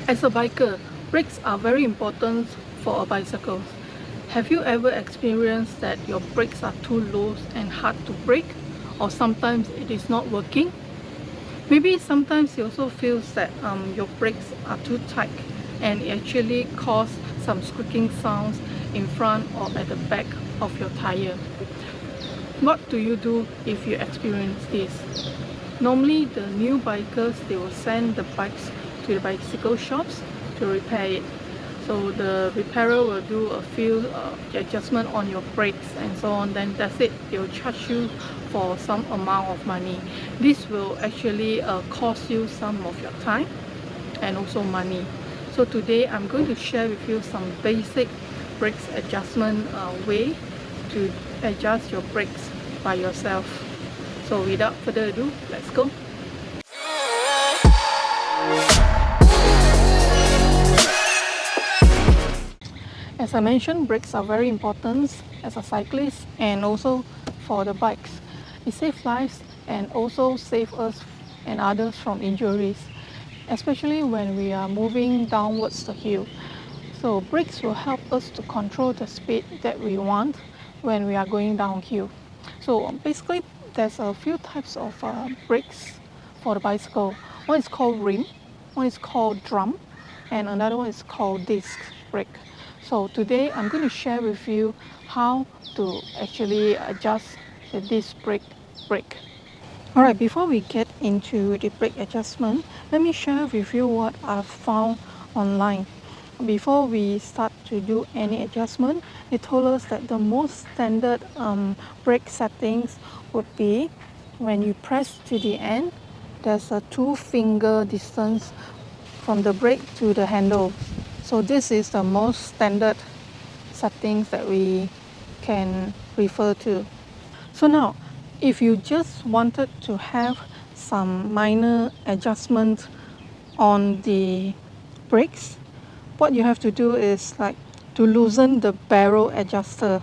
As a biker, brakes are very important for a bicycle. Have you ever experienced that your brakes are too loose and hard to brake, or sometimes it is not working? Maybe sometimes you also feel that your brakes are too tight and it actually cause some squeaking sounds in front or at the back of your tire. What do you do if you experience this? Normally the new bikers, they will send the bikes to the bicycle shops to repair it. So the repairer will do a few adjustment on your brakes and so on, then that's it. They will charge you for some amount of money. This will actually cost you some of your time and also money. So today I'm going to share with you some basic brakes adjustment way to adjust your brakes by yourself. So without further ado, let's go. As I mentioned, brakes are very important as a cyclist and also for the bikes. It saves lives and also saves us and others from injuries, especially when we are moving downwards the hill. So brakes will help us to control the speed that we want when we are going downhill. So basically, there's a few types of brakes for the bicycle. One is called rim, one is called drum, and another one is called disc brake. So today I'm going to share with you how to actually adjust the disc brake. Alright, before we get into the brake adjustment, let me share with you what I've found online. Before we start to do any adjustment, they told us that the most standard brake settings would be when you press to the end, there's a 2-finger distance from the brake to the handle. So this is the most standard settings that we can refer to. So now, if you just wanted to have some minor adjustment on the brakes, what you have to do is like to loosen the barrel adjuster.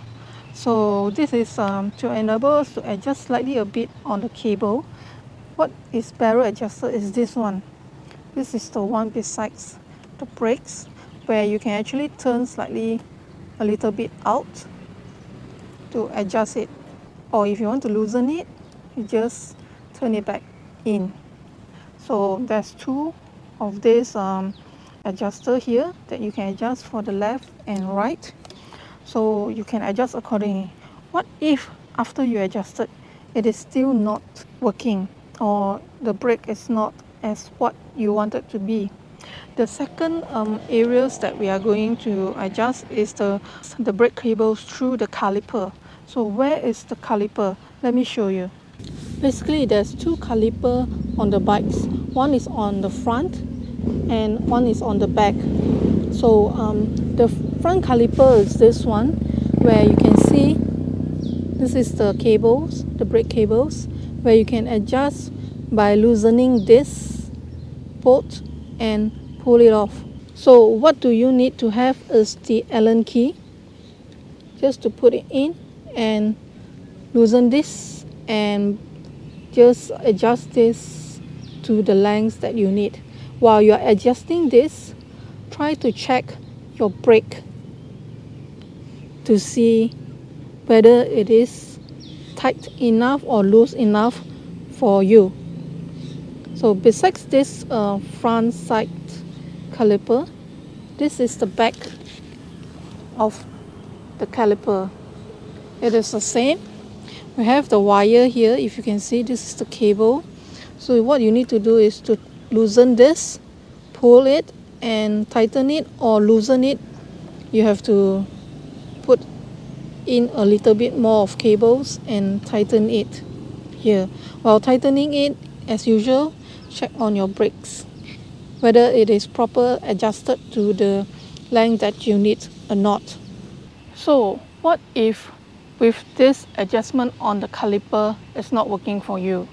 So this is to enable us to adjust slightly a bit on the cable. What is barrel adjuster is this one. This is the one besides the brakes, where you can actually turn slightly a little bit out to adjust it. Or if you want to loosen it, you just turn it back in. So there's two of these adjuster here that you can adjust for the left and right. So you can adjust accordingly. What if after you adjusted, it is still not working or the brake is not as what you want it to be? The second areas that we are going to adjust is the brake cables through the caliper. So where is the caliper? Let me show you. Basically, there's two caliper on the bikes. One is on the front and one is on the back. So the front caliper is this one, where you can see this is the cables, the brake cables, where you can adjust by loosening this bolt and pull it off. So what do you need to have is the Allen key, just to put it in and loosen this and just adjust this to the length that you need. While you're adjusting this, try to check your brake to see whether it is tight enough or loose enough for you. So besides this front side caliper, this is the back of the caliper. It is the same. We have the wire here. If you can see, this is the cable. So what you need to do is to loosen this, pull it and tighten it, or loosen it. You have to put in a little bit more of cables and tighten it here. While tightening it, as usual, check on your brakes whether it is proper adjusted to the length that you need or not. So what if with this adjustment on the caliper is not working for you?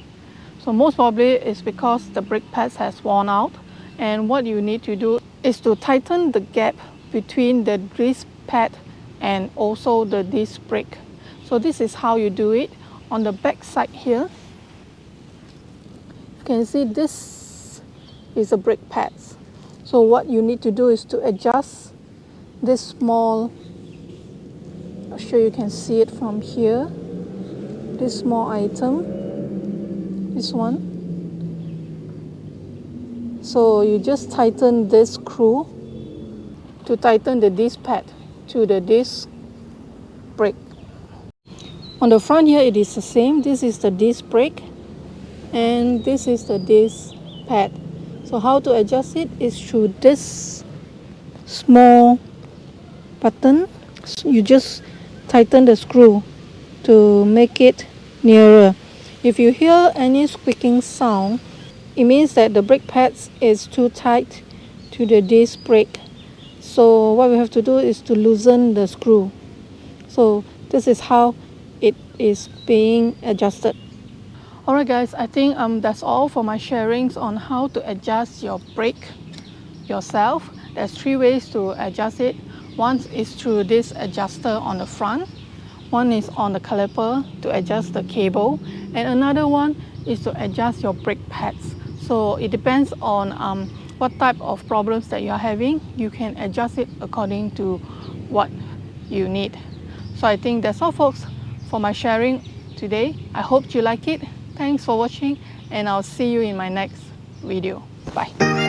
So most probably it's because the brake pads has worn out, and what you need to do is to tighten the gap between the disc pad and also the disc brake. So this is how you do it. On the back side here, you can see this is a brake pads. So what you need to do is to adjust this small, I'm sure you can see it from here, this small item, this one. So you just tighten this screw to tighten the disc pad to the disc brake. On the front here it is the same. This is the disc brake and this is the disc pad. So how to adjust it is through this small button. You just tighten the screw to make it nearer. If you hear any squeaking sound, it means that the brake pads is too tight to the disc brake. So what we have to do is to loosen the screw. So this is how it is being adjusted. Alright guys, I think that's all for my sharings on how to adjust your brake yourself. There's 3 ways to adjust it. One is through this adjuster on the front. One is on the caliper to adjust the cable. And another one is to adjust your brake pads. So it depends on what type of problems that you are having. You can adjust it according to what you need. So I think that's all folks for my sharing today. I hope you like it. Thanks for watching and I'll see you in my next video. Bye.